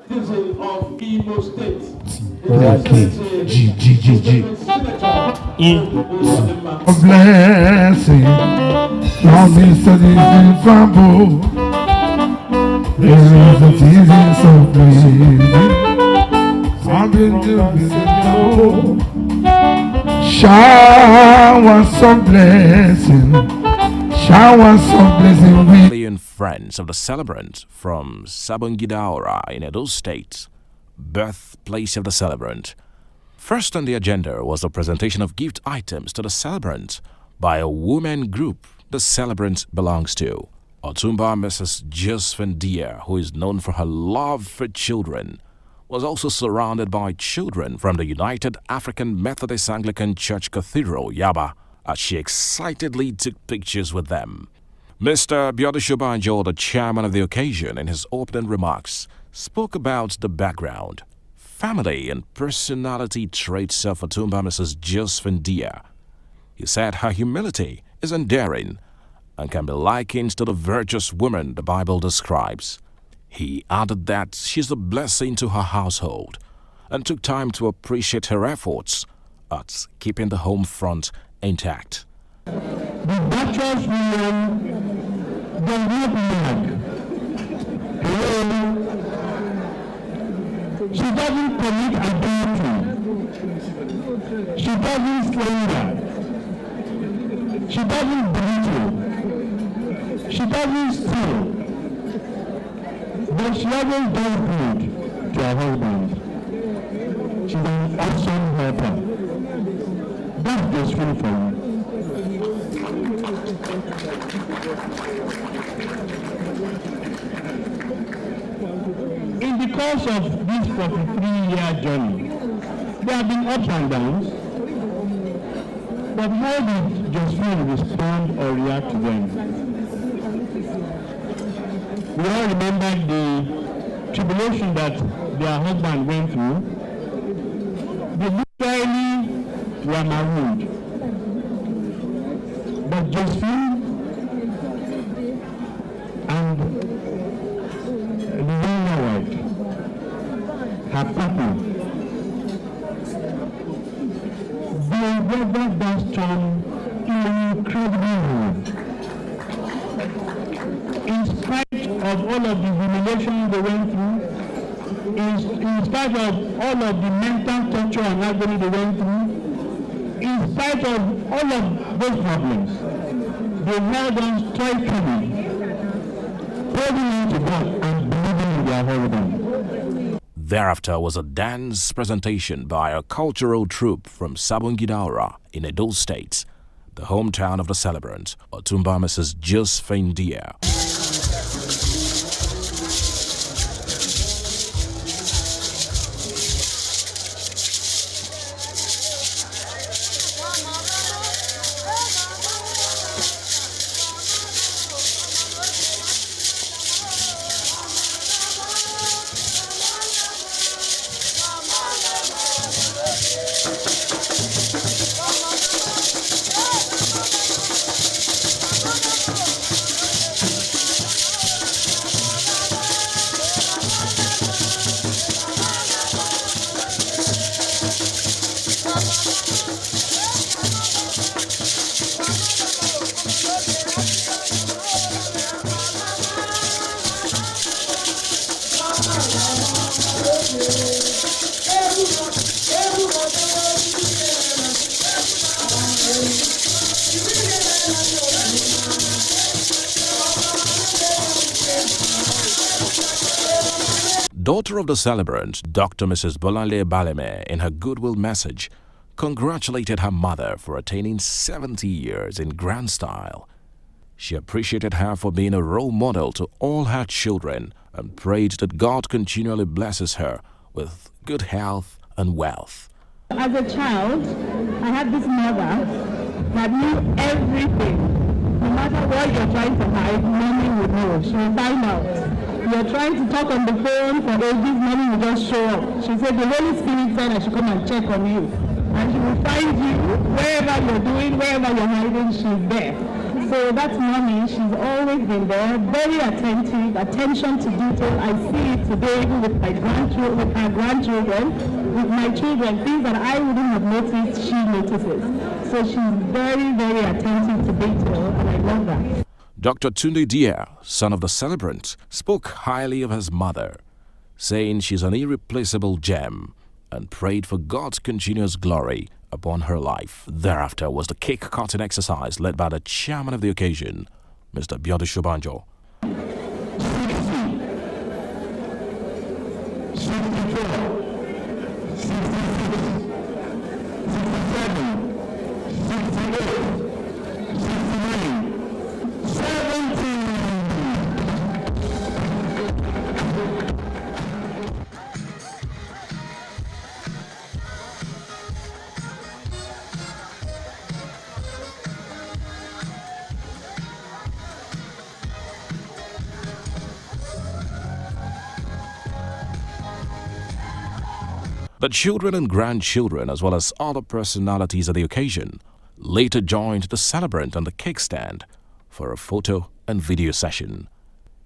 This is of Imo State. Okay. G. A blessing. Now this is trouble. There is a season so pleasing. I've been doing showers of blessing. Showers of blessing. And friends of the celebrant from Sabongidaura in Edo State, birthplace of the celebrant. First on the agenda was the presentation of gift items to the celebrant by a women group the celebrant belongs to. Otumba Mrs. Josephine Deer, who is known for her love for children, was also surrounded by children from the United African Methodist Anglican Church Cathedral, Yaba, as she excitedly took pictures with them. Mr. Biodeshobanjo, the chairman of the occasion, in his opening remarks, spoke about the background, family and personality traits of Otumba Mrs. Josephine Deer. He said her humility is endearing and can be likened to the virtuous woman the Bible describes. He added that she's a blessing to her household and took time to appreciate her efforts at keeping the home front intact. The virtuous woman does not nag. She doesn't commit adultery. She doesn't slander. She doesn't belittle. She doesn't steal. But she always does good to her husband. She's an awesome helper. That's Josephine for you. In the course of this 43-year journey, there have been ups and downs, but how did Josephine respond or react to them? We all remember the tribulation that their husband went through. They literally were marooned. But Josephine and the younger wife, her people, they weathered that storm in an incredible way. In spite of all of the humiliation they went through, in spite of all of the mental torture and agony they went through, in spite of all of those problems, they held on stoically, holding on to God and believing in their husband. Thereafter was a dance presentation by a cultural troupe from Sabongidaura in Edo State, the hometown of the celebrant, Otumba Mrs. Josephine Deer. Daughter of the celebrant, Dr. Mrs. Bolanle Baleme, in her goodwill message, congratulated her mother for attaining 70 years in grand style. She appreciated her for being a role model to all her children and prayed that God continually blesses her with good health and wealth. As a child, I had this mother that knew everything. No matter what you're trying to hide, mommy would know. She will find out. You're trying to talk on the phone for ages, mommy will just show up. She said the Holy Spirit said I should come and check on you. And she will find you wherever you're doing, wherever you're hiding, she's there. So that's mommy. She's always been there, very attentive, attention to detail. I see it today even with my grandchildren, with her grandchildren, with my children, things that I wouldn't have noticed, she notices. So she's very, very attentive to detail, and I love that. Dr. Tunde Dia, son of the celebrant, spoke highly of his mother, saying she's an irreplaceable gem, and prayed for God's continuous glory upon her life. Thereafter was the cake cutting exercise led by the chairman of the occasion, Mr. Biodu Shobanjo. 'The children and grandchildren, as well as other personalities at the occasion, later joined the celebrant on the cake stand for a photo and video session.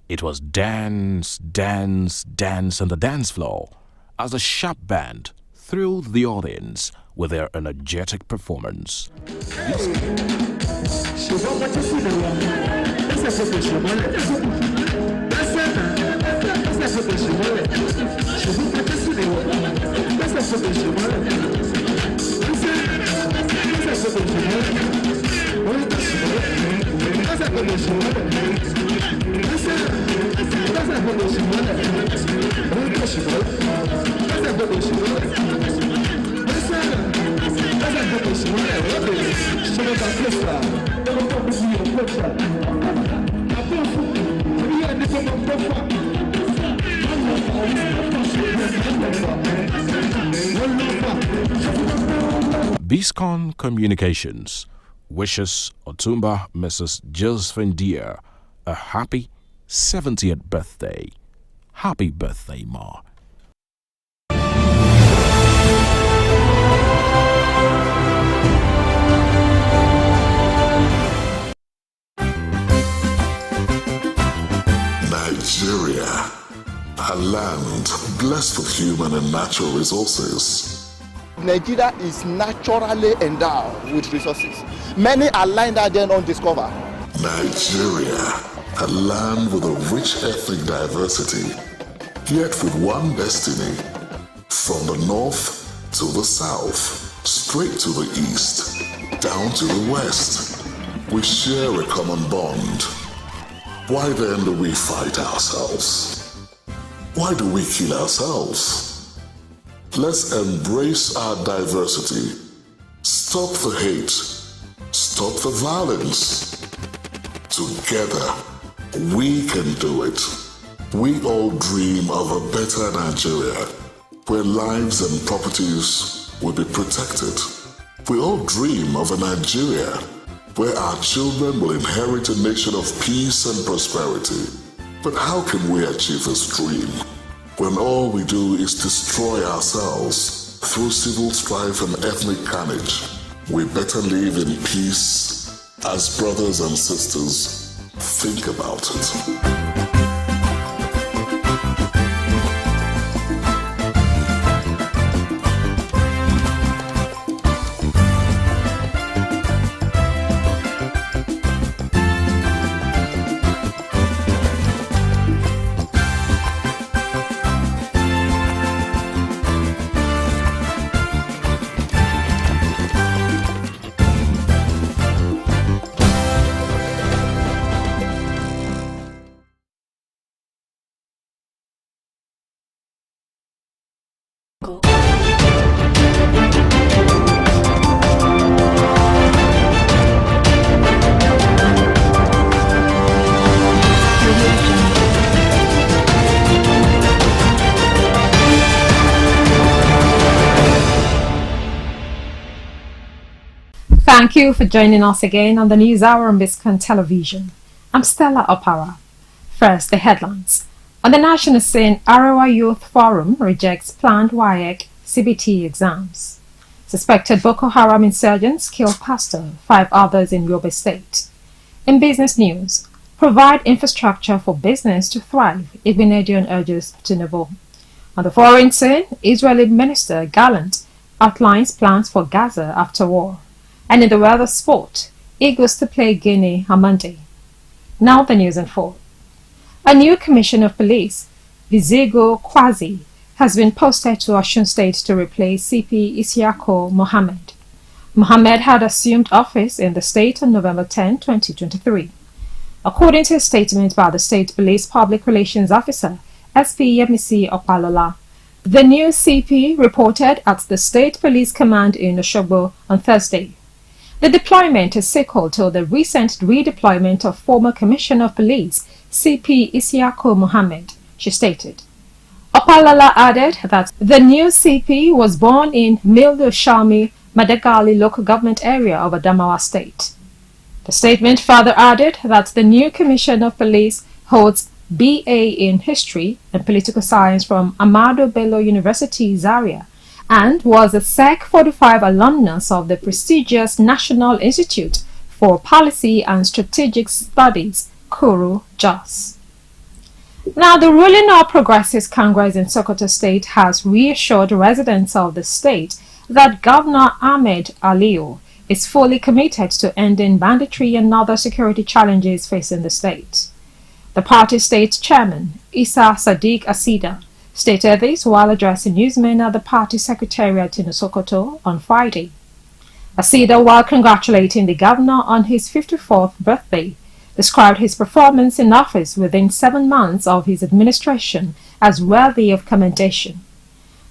It was dance, dance, dance on the dance floor as the sharp band thrilled the audience with their energetic performance. Biscon Communications wishes Otumba Mrs. Josephine Deer a happy 70th birthday. Happy birthday, Ma. Nigeria, a land blessed with human and natural resources. Nigeria is naturally endowed with resources. Many are lying there then undiscovered. Nigeria, a land with a rich ethnic diversity, yet with one destiny. From the north to the south, straight to the east, down to the west, we share a common bond. Why then do we fight ourselves? Why do we kill ourselves? Let's embrace our diversity. Stop the hate. Stop the violence. Together, we can do it. We all dream of a better Nigeria, where lives and properties will be protected. We all dream of a Nigeria where our children will inherit a nation of peace and prosperity. But how can we achieve this dream when all we do is destroy ourselves through civil strife and ethnic carnage? We better live in peace as brothers and sisters. Think about it. Thank you for joining us again on the News Hour on Biscon Television. I'm Stella Opara. First, the headlines. On the national scene, Arawa Youth Forum rejects planned WAEC CBT exams. Suspected Boko Haram insurgents kill pastor, 5 others in Yobe State. In business news, provide infrastructure for business to thrive, Igbinedion urges Tinubu. On the foreign scene, Israeli Minister Gallant outlines plans for Gaza after war. And in the weather sport, Eagles to play Guinea on Monday. Now the news in full. A new commissioner of police, Biscon Tv, has been posted to Osun State to replace CP Isiako Mohammed. Mohammed had assumed office in the state on November 10, 2023. According to a statement by the State Police Public Relations Officer, SP Yemisi Opalola, the new CP reported at the State Police Command in Osogbo on Thursday. The deployment is sequel to the recent redeployment of former Commissioner of Police, CP Isiako Mohammed, she stated. Opalola added that the new CP was born in Mildo Shalmi, Madagali local government area of Adamawa State. The statement further added that the new Commissioner of Police holds BA in History and Political Science from Ahmadu Bello University, Zaria, and was a SEC 45 alumnus of the prestigious National Institute for Policy and Strategic Studies, Kuru, Jos. Now, the ruling All Progressives Congress in Sokoto State has reassured residents of the state that Governor Ahmed Aliyu is fully committed to ending banditry and other security challenges facing the state. The party state chairman, Isa Sadiq Asida, stated this while addressing newsmen at the party secretariat in Sokoto on Friday. Asida, while congratulating the governor on his 54th birthday, described his performance in office within 7 months of his administration as worthy of commendation.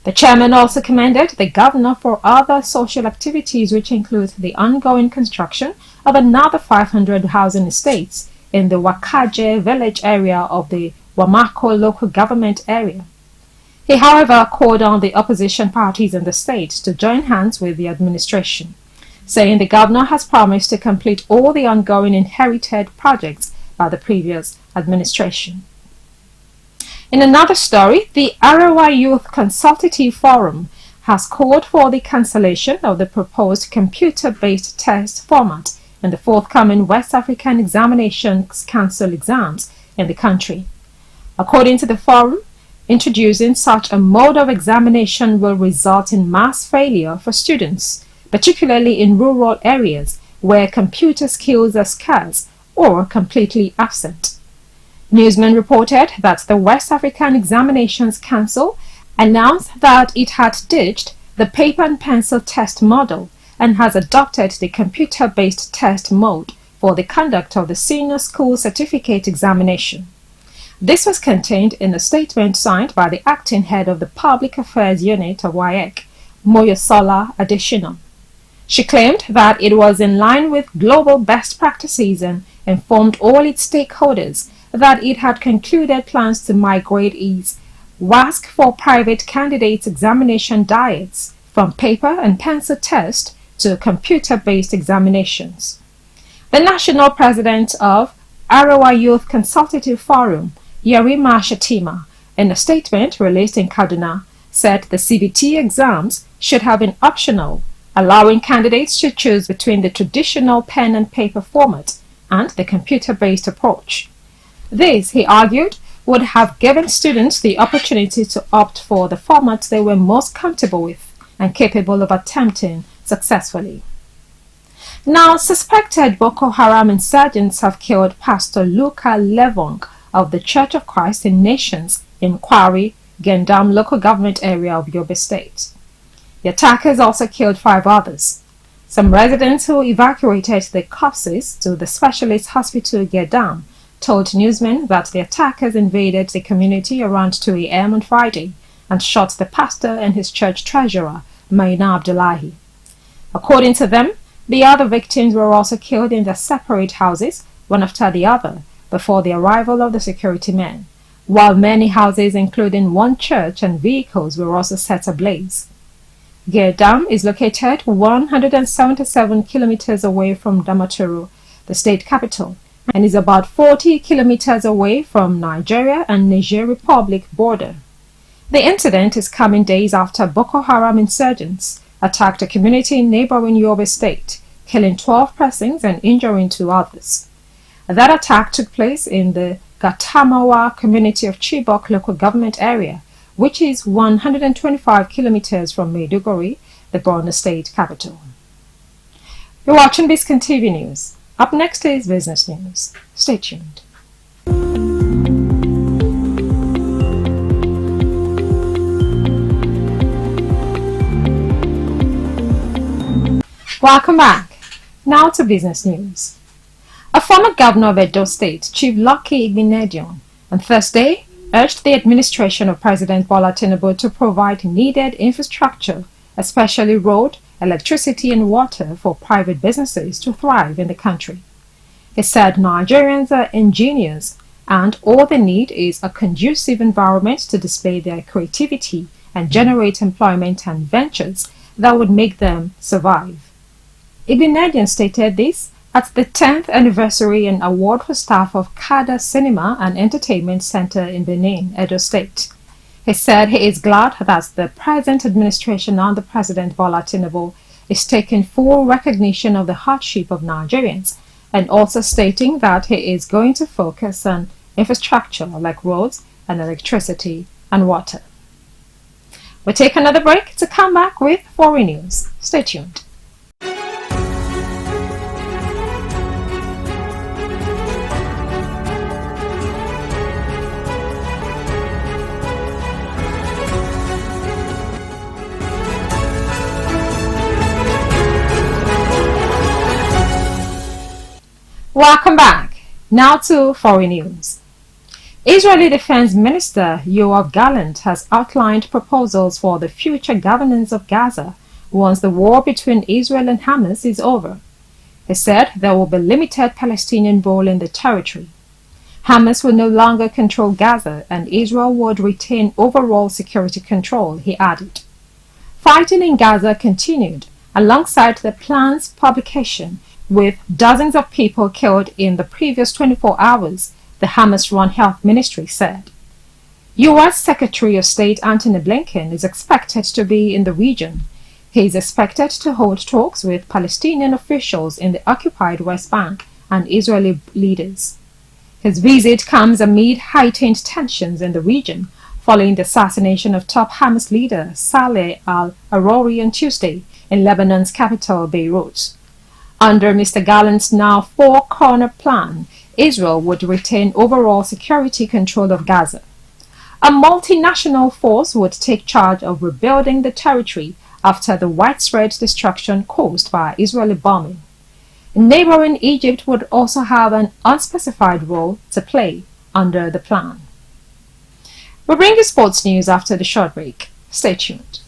The chairman also commended the governor for other social activities which include the ongoing construction of another 500 housing estates in the Wakaje village area of the Wamako local government area. He, however, called on the opposition parties in the state to join hands with the administration, saying the governor has promised to complete all the ongoing inherited projects by the previous administration. In another story, the Arewa Youth Consultative Forum has called for the cancellation of the proposed computer-based test format in the forthcoming West African Examinations Council exams in the country. According to the forum, introducing such a mode of examination will result in mass failure for students, particularly in rural areas where computer skills are scarce or completely absent. Newsman reported that the West African Examinations Council announced that it had ditched the paper and pencil test model and has adopted the computer-based test mode for the conduct of the Senior School Certificate Examination. This was contained in a statement signed by the acting head of the Public Affairs Unit of WAEC, Moyosola Adesina. She claimed that it was in line with global best practices and informed all its stakeholders that it had concluded plans to migrate its WASC for private candidates examination diets from paper and pencil test to computer-based examinations. The national president of Arewa Youth Consultative Forum, Yerima Shatima, in a statement released in Kaduna, said the CBT exams should have been optional, allowing candidates to choose between the traditional pen and paper format and the computer-based approach. This, he argued, would have given students the opportunity to opt for the format they were most comfortable with and capable of attempting successfully. Now, suspected Boko Haram insurgents have killed Pastor Luka Levong of the Church of Christ in Nations in Kwari, Gendam local government area of Yobe State. The attackers also killed 5 others. Some residents who evacuated the corpses to the specialist hospital Gendam told newsmen that the attackers invaded the community around 2 a.m. on Friday and shot the pastor and his church treasurer, Maina Abdullahi. According to them, the other victims were also killed in their separate houses, one after the other, before the arrival of the security men, while many houses, including one church and vehicles, were also set ablaze. Gendam is located 177 kilometers away from Damaturu, the state capital, and is about 40 kilometers away from Nigeria and Niger Republic border. The incident is coming days after Boko Haram insurgents attacked a community in neighboring Yobe State, killing 12 persons and injuring 2 others. That attack took place in the Gatamawa community of Chibok local government area, which is 125 kilometers from Maiduguri, the Borno state capital. You're watching Biscon TV News. Up next is business news. Stay tuned. Welcome back. Now to business news. A former governor of Edo State, Chief Lucky Igbenedion, on Thursday urged the administration of President Bola Tinubu to provide needed infrastructure, especially road, electricity and water for private businesses to thrive in the country. He said Nigerians are ingenious and all they need is a conducive environment to display their creativity and generate employment and ventures that would make them survive. Igbenedion stated this at the 10th anniversary and award for staff of Kada Cinema and Entertainment Center in Benin, Edo State. He said he is glad that the present administration under President Bola Tinubu is taking full recognition of the hardship of Nigerians, and also stating that he is going to focus on infrastructure like roads and electricity and water. We'll take another break to come back with foreign news. Stay tuned. Welcome back. Now to foreign news. Israeli Defense Minister Yoav Gallant has outlined proposals for the future governance of Gaza once the war between Israel and Hamas is over. He said there will be limited Palestinian role in the territory. Hamas will no longer control Gaza and Israel would retain overall security control, he added. Fighting in Gaza continued alongside the plan's publication, with dozens of people killed in the previous 24 hours, the Hamas-run health ministry said. U.S. Secretary of State Antony Blinken is expected to be in the region. He is expected to hold talks with Palestinian officials in the occupied West Bank and Israeli leaders. His visit comes amid heightened tensions in the region following the assassination of top Hamas leader Saleh al-Arori on Tuesday in Lebanon's capital, Beirut. Under Mr. Gallant's now four-corner plan, Israel would retain overall security control of Gaza. A multinational force would take charge of rebuilding the territory after the widespread destruction caused by Israeli bombing. Neighboring Egypt would also have an unspecified role to play under the plan. We'll bring you sports news after the short break. Stay tuned.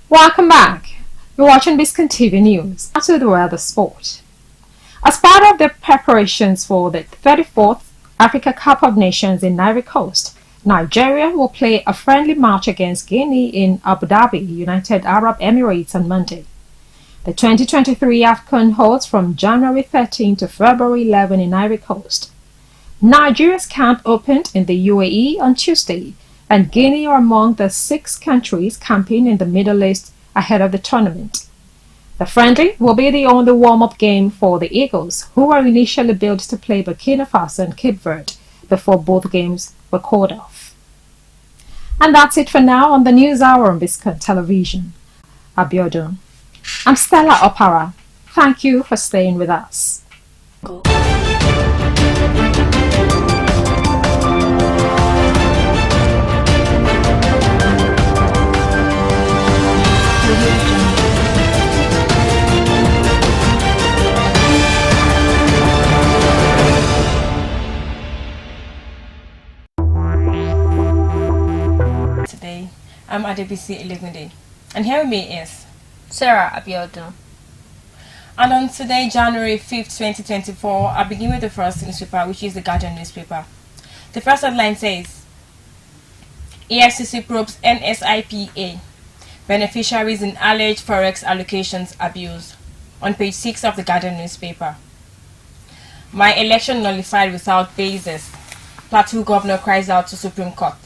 Welcome back. You're watching Biscon TV News. Now to the weather sport. As part of the preparations for the 34th Africa Cup of Nations in Ivory Coast, Nigeria will play a friendly match against Guinea in Abu Dhabi, United Arab Emirates on Monday. The 2023 AFCON holds from January 13 to February 11 in Ivory Coast. Nigeria's camp opened in the UAE on Tuesday, and Guinea are among the 6 countries camping in the Middle East ahead of the tournament. The friendly will be the only warm-up game for the Eagles, who were initially built to play Burkina Faso and Cape Verde before both games were called off. And that's it for now on the News Hour on Biscon Television. Abiodun. I'm Stella Opara. Thank you for staying with us. Today, I'm Adebisi Elegunde, and here with me is Sarah Abiodun. And on today, January 5th, 2024, I begin with the first newspaper, which is the Guardian newspaper. The first headline says, EFCC probes NSIPA, beneficiaries in alleged forex allocations abuse, on page 6 of the Guardian newspaper. My election nullified without basis, Plateau governor cries out to Supreme Court,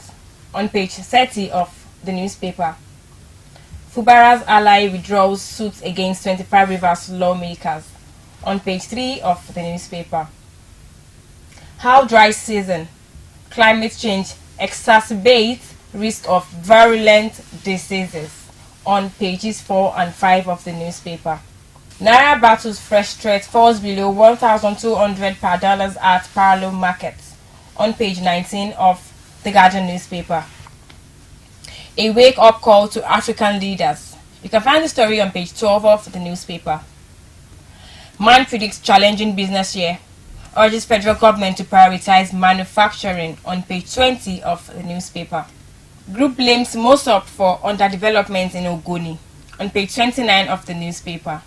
on page 30 of the newspaper. Fubara's ally withdraws suits against 25 Rivers lawmakers, on page 3 of the newspaper. How dry season, climate change exacerbates risk of virulent diseases, on pages 4 and 5 of the newspaper. Naira battles fresh threat, falls below 1,200 per dollars at parallel markets, on page 19 of the Guardian newspaper. A wake-up call to African leaders. You can find the story on page 12 of the newspaper. Man predicts challenging business year, urges federal government to prioritize manufacturing, on page 20 of the newspaper. Group blames Mosop for underdevelopment in Ogoni, on page 29 of the newspaper.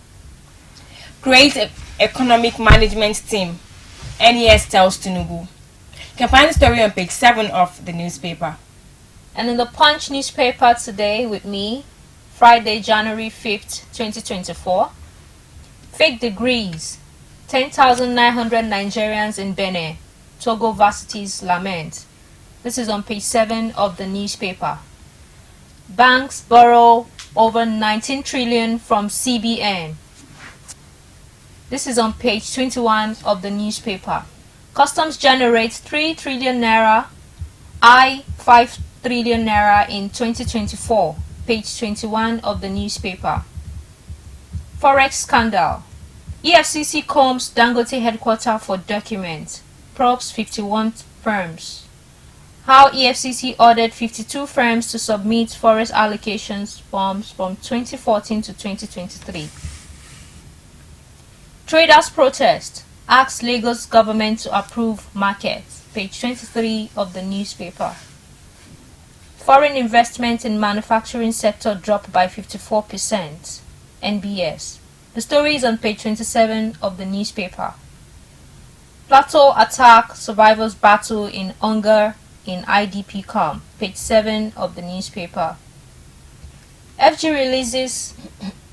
Create an economic management team, NES tells Tinubu. You can find the story on page 7 of the newspaper. And in the Punch newspaper today with me, Friday, January 5th, 2024. Fake degrees. 10,900 Nigerians in Benin. Togo varsities lament. This is on page 7 of the newspaper. Banks borrow over 19 trillion from CBN. This is on page 21 of the newspaper. Customs generates 3 trillion naira, 5 trillion naira in 2024. Page 21 of the newspaper. Forex scandal. EFCC combs Dangote headquarters for documents. Probes 51 firms. How EFCC ordered 52 firms to submit forex allocations forms from 2014 to 2023. Traders protest. Asks Lagos government to approve markets. Page 23 of the newspaper. Foreign investment in manufacturing sector dropped by 54%. NBS. The story is on page 27 of the newspaper. Plateau attack, survivors battle in hunger in IDP camp. Page 7 of the newspaper. FG releases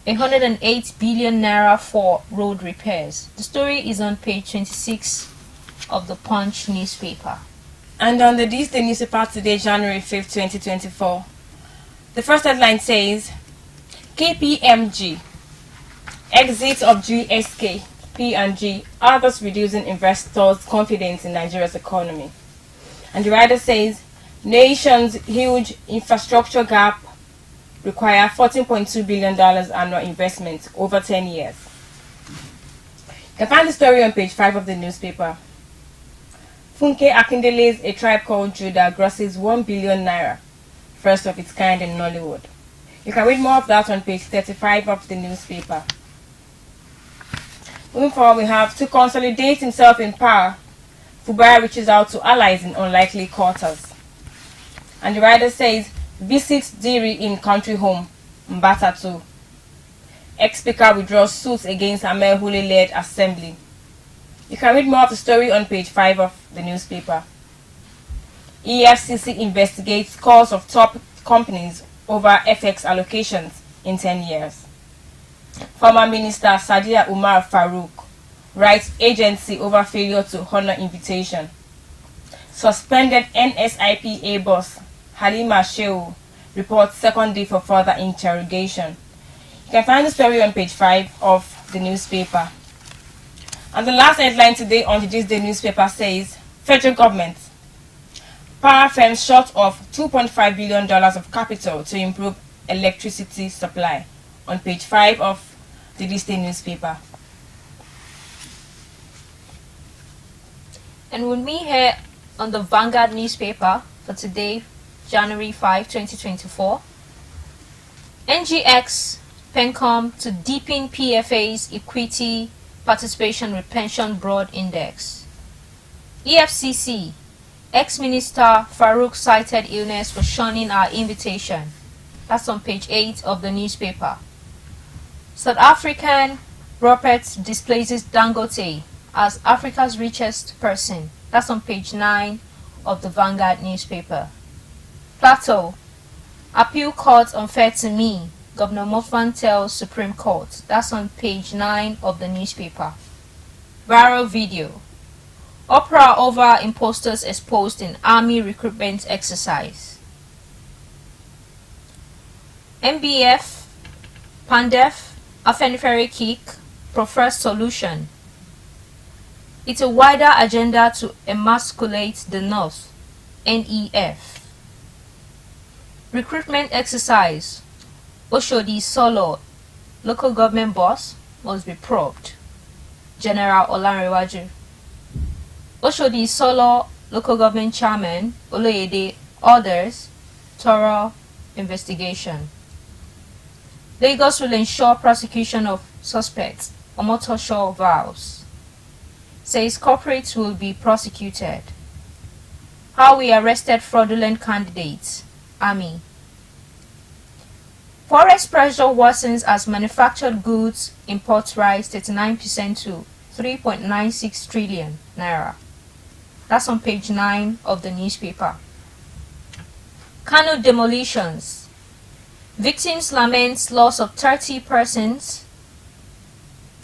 108 billion naira for road repairs. The story is on page 26 of the Punch newspaper. And on the Tuesday newspaper today, January 5th, 2024, the first headline says, KPMG, exit of GSK, P&G, others reducing investors' confidence in Nigeria's economy. And the writer says, nation's huge infrastructure gap require $14.2 billion annual investment over 10 years. You can find the story on page 5 of the newspaper. Funke Akindele's A Tribe Called Judah grosses 1 billion naira, first of its kind in Nollywood. You can read more of that on page 35 of the newspaper. Moving forward, we have to consolidate himself in power. Fubara reaches out to allies in unlikely quarters. And the writer says, visits Diri in country home, Mbata 2. Ex-speaker withdraws suits against Amel Hule-led assembly. You can read more of the story on page 5 of the newspaper. EFCC investigates calls of top companies over FX allocations in 10 years. Former Minister Sadia Umar Farouk writes agency over failure to honor invitation. Suspended NSIPA boss Halima Shehu reports second day for further interrogation. You can find the story on page 5 of the newspaper. And the last headline today on today's day newspaper says, federal government, power firms short of $2.5 billion of capital to improve electricity supply, on page 5 of today's day newspaper. And with me here on the Vanguard newspaper for today, January 5, 2024, NGX Pencom to deepen PFA's equity participation with pension broad index. EFCC, ex-minister Farouk cited illness for shunning our invitation. That's on page 8 of the newspaper. South African Rupert displaces Dangote as Africa's richest person. That's on page 9 of the Vanguard newspaper. Plateau, appeal court unfair to me. Governor Mofan tells Supreme Court. That's on page 9 of the newspaper. Viral video. Uproar over imposters exposed in army recruitment exercise. MBF, PANDEF, Afenifere Kick, prefers solution. It's a wider agenda to emasculate the North. NEF. Recruitment exercise. Oshodi Solo, local government boss, must be probed. General Olanrewaju. Oshodi Solo, local government chairman, Oloyede, orders thorough investigation. Lagos will ensure prosecution of suspects. Omotosho vows. Says corporates will be prosecuted. How we arrested fraudulent candidates. Army. Forex pressure worsens as manufactured goods imports rise 39% to 3.96 trillion naira. That's on page 9 of the newspaper. Kano demolitions. Victims laments loss of 30 persons,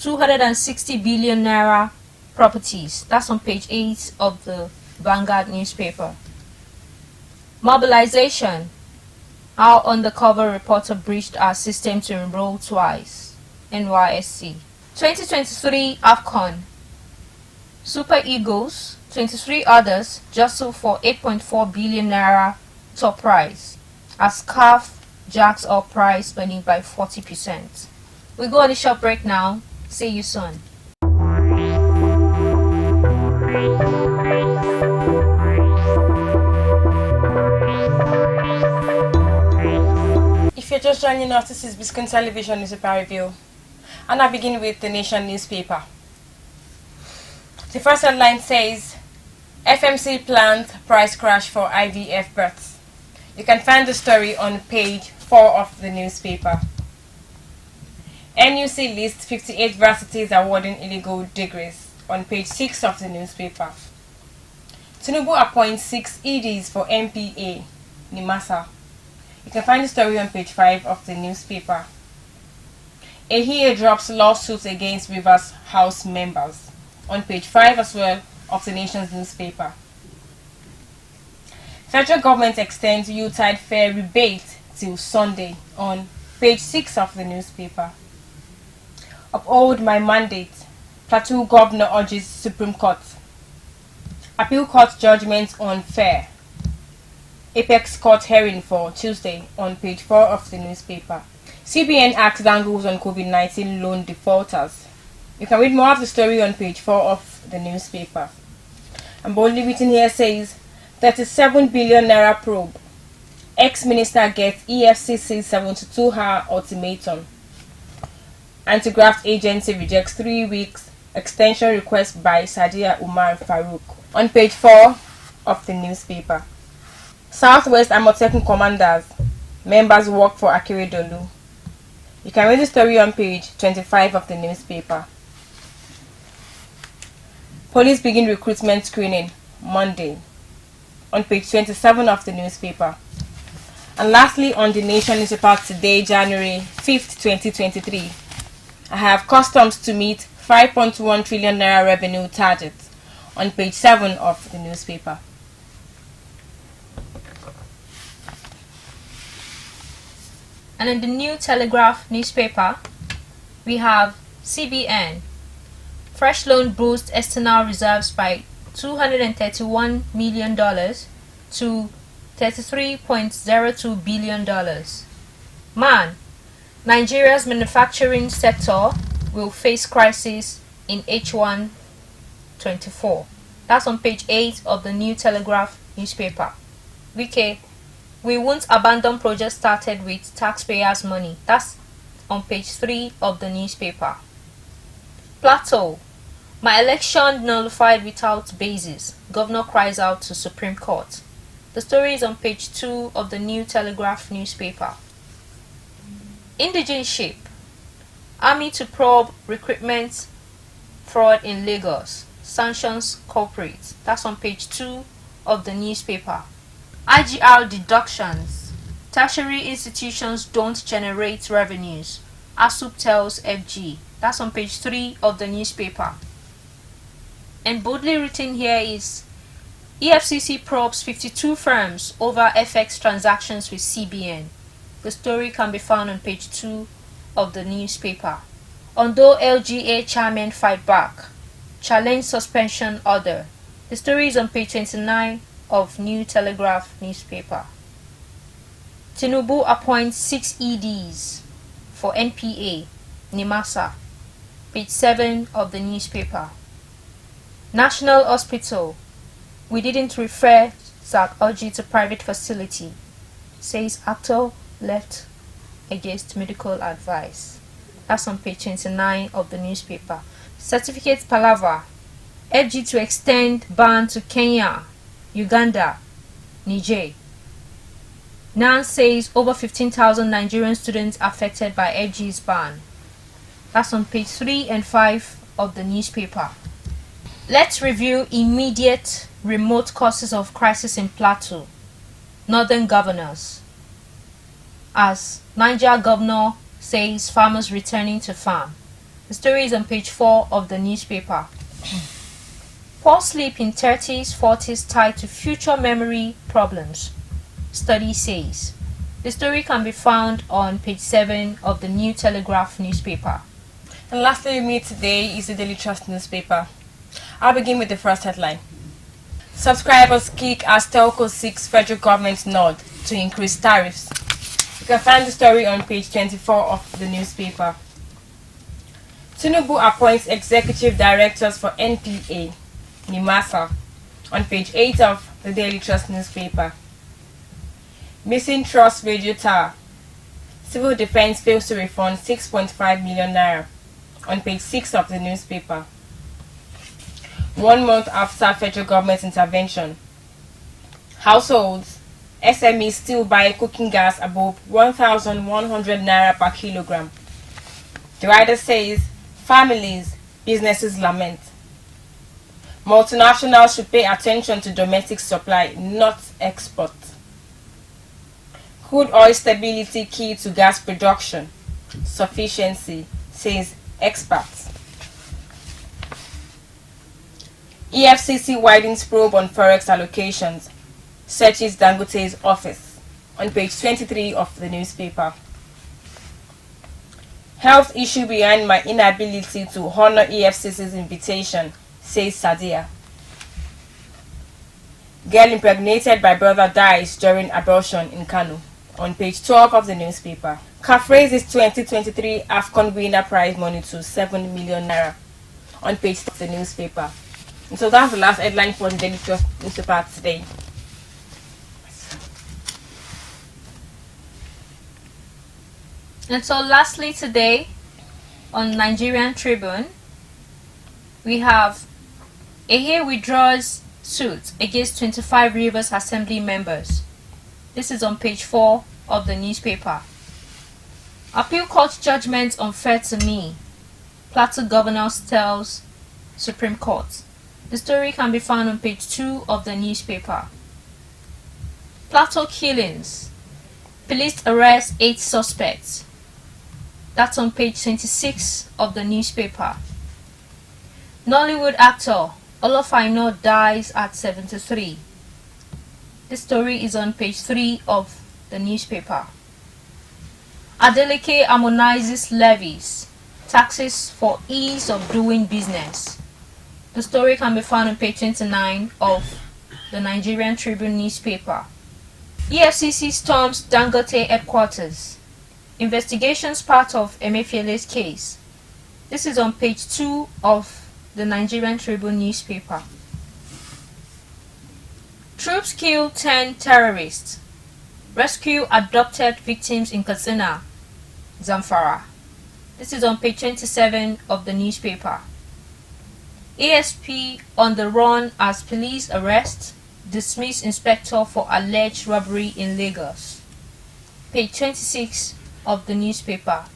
260 billion naira properties. That's on page 8 of the Vanguard newspaper. Mobilization. How undercover reporter breached our system to enroll twice. NYSC. 2023 AFCON. Super Eagles, 23 others, jostle for 8.4 billion naira top prize, as CAF jacks up price spending by 40%. We go on a short break now. See you soon. If you're just joining us, this is Biscon Television newspaper review, and I begin with the Nation newspaper. The first headline says, FMC planned price crash for IVF births. You can find the story on page 4 of the newspaper. NUC lists 58 varsities awarding illegal degrees on page 6 of the newspaper. Tinubu appoints 6 EDs for MPA, Nimasa. You can find the story on page 5 of the newspaper. Ehie drops lawsuits against Rivers House members on page 5 as well of the Nation's newspaper. Federal government extends Yuletide fare rebate till Sunday on page 6 of the newspaper. Uphold my mandate. Plateau governor urges Supreme Court. Appeal court judgment on fare. Apex court hearing for Tuesday on page 4 of the newspaper. CBN acts dangles on COVID-19 loan defaulters. You can read more of the story on page 4 of the newspaper. And boldly written here says, 37 billion naira probe. Ex-minister gets EFCC 72-hour ultimatum. Anti-graft agency rejects 3 weeks extension request by Sadia Umar Farouk. On page 4 of the newspaper. Southwest Amotekun commanders, members work for Akeredolu. You can read the story on page 25 of the newspaper. Police begin recruitment screening Monday on page 27 of the newspaper. And lastly, on the Nation newspaper today, January 5th, 2023, I have customs to meet 5.1 trillion naira revenue target on page 7 of the newspaper. And in the New Telegraph newspaper, we have CBN. Fresh loan boosts external reserves by $231 million to $33.02 billion. Man, Nigeria's manufacturing sector will face crisis in H1 24. That's on page 8 of the New Telegraph newspaper. Wike, we won't abandon projects started with taxpayers' money. That's on page 3 of the newspaper. Plateau, my election nullified without basis. Governor cries out to Supreme Court. The story is on page 2 of the New Telegraph newspaper. Indigent sheep, army to probe recruitment fraud in Lagos. Sanctions corporate. That's on page 2 of the newspaper. IGR deductions. Tertiary institutions don't generate revenues, ASUP tells FG. That's on page 3 of the newspaper. And boldly written here is, EFCC probes 52 firms over FX transactions with CBN. The story can be found on page 2 of the newspaper. Although LGA chairman fight back, challenge suspension order. The story is on page 29 of New Telegraph newspaper. Tinubu appoints 6 EDs for NPA, Nimasa, page 7 of the newspaper. National Hospital, we didn't refer Zak Orji to private facility, says actor left against medical advice. That's on page 29 of the newspaper. Certificate palaver, FG to extend ban to Kenya, Uganda, Niger. NAN says over 15,000 Nigerian students affected by FG's ban. That's on page 3 and 5 of the newspaper. Let's review immediate remote causes of crisis in Plateau. Northern governors. As Niger governor says farmers returning to farm. The story is on page 4 of the newspaper. Poor sleep in 30s, 40s tied to future memory problems, study says. The story can be found on page 7 of the New Telegraph newspaper. And lastly with me today is the Daily Trust newspaper. I'll begin with the first headline. Subscribers kick as telco seeks federal government nod to increase tariffs. You can find the story on page 24 of the newspaper. Tinubu appoints executive directors for NPA, Nimasa, on page 8 of the Daily Trust newspaper. Missing Trust Radio Tower. Civil Defense fails to refund 6.5 million naira, on page 6 of the newspaper. 1 month after federal government intervention. Households, SMEs still buy cooking gas above 1,100 naira per kilogram. The writer says, families, businesses lament. Multinationals should pay attention to domestic supply, not export. Crude oil stability key to gas production sufficiency, says experts. EFCC widens probe on forex allocations, searches Dangote's office, on page 23 of the newspaper. Health issue behind my inability to honor EFCC's invitation, says Sadia. Girl impregnated by brother dies during abortion in Kano, on page 12 of the newspaper. CAF raises 2023 AFCON winner prize money to 7 million naira, on page 6 of the newspaper. And so that's the last headline for the Daily Trust newspaper today. And so lastly today, on Nigerian Tribune, we have Ehe withdraws suit against 25 Rivers Assembly members. This is on page 4 of the newspaper. Appeal Court judgment unfair to me, Plateau Governor tells Supreme Court. The story can be found on page 2 of the newspaper. Plateau killings. Police arrest 8 suspects. That's on page 26 of the newspaper. Nollywood actor Olofaino dies at 73. The story is on page 3 of the newspaper. Adeleke harmonizes levies, taxes for ease of doing business. The story can be found on page 29 of the Nigerian Tribune newspaper. EFCC storms Dangote headquarters. Investigations part of Emefiele's case. This is on page 2 of the Nigerian Tribune newspaper. Troops kill 10 terrorists. Rescue adopted victims in Katsina, Zamfara. This is on page 27 of the newspaper. ASP on the run as police arrest, dismiss inspector for alleged robbery in Lagos. Page 26 of the newspaper.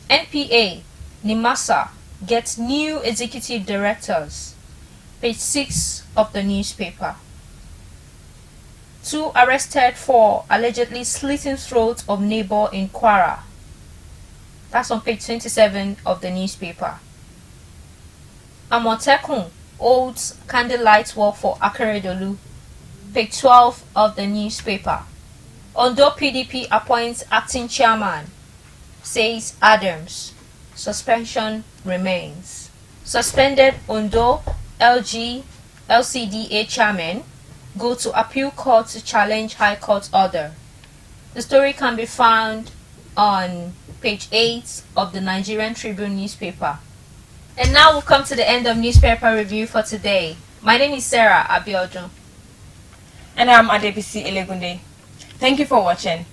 NPA, Nimasa, gets new executive directors. Page 6 of the newspaper. 2 arrested for allegedly slitting throat of neighbor in Kwara. That's on page 27 of the newspaper. Amotekun holds candlelight walk for Akeredolu. Page 12 of the newspaper. Ondo PDP appoints acting chairman, says Adams. Suspension remains. Suspended Ondo LCDA chairman go to appeal court to challenge High Court order. The story can be found on page 8 of the Nigerian Tribune newspaper. And now we've come to the end of newspaper review for today. My name is Sarah Abiodun. And I'm Adebisi Elegunde. Thank you for watching.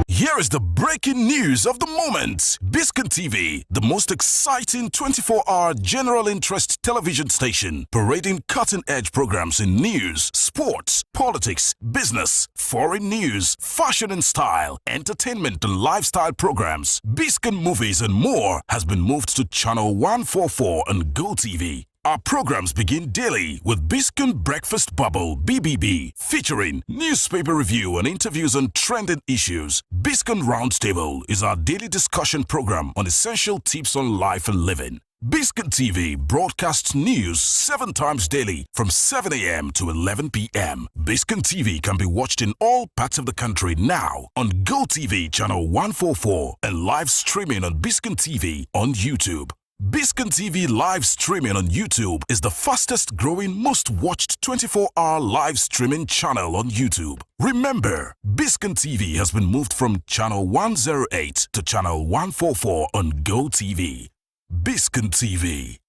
Here is the breaking news of the moment. Biscon TV, the most exciting 24-hour general interest television station, parading cutting-edge programs in news, sports, politics, business, foreign news, fashion and style, entertainment and lifestyle programs, Biscon movies and more, has been moved to channel 144 on GoTV. Our programs begin daily with Biscon Breakfast Bubble (BBB), featuring newspaper review and interviews on trending issues. Biscon Roundtable is our daily discussion program on essential tips on life and living. Biscon TV broadcasts news 7 times daily from 7 a.m. to 11 p.m. Biscon TV can be watched in all parts of the country now on GoTV channel 144 and live streaming on Biscon TV on YouTube. Biscon TV live streaming on YouTube is the fastest growing, most watched 24-hour live streaming channel on YouTube. Remember, Biscon TV has been moved from channel 108 to channel 144 on GoTV. Biscon TV,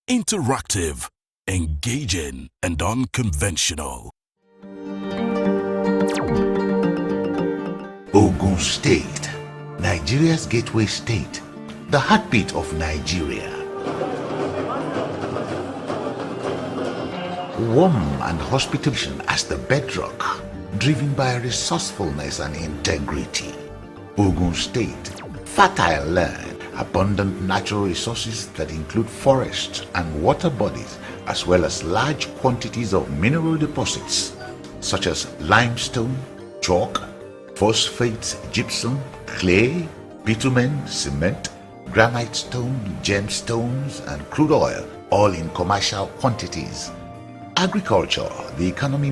interactive, engaging, and unconventional. Ogun State, Nigeria's gateway state, the heartbeat of Nigeria. Warm and hospitality as the bedrock, driven by resourcefulness and integrity. Ogun State, fertile land, abundant natural resources that include forests and water bodies, as well as large quantities of mineral deposits such as limestone, chalk, phosphate, gypsum, clay, bitumen, cement, granite stone, gemstones, and crude oil, all in commercial quantities. Agriculture, the economy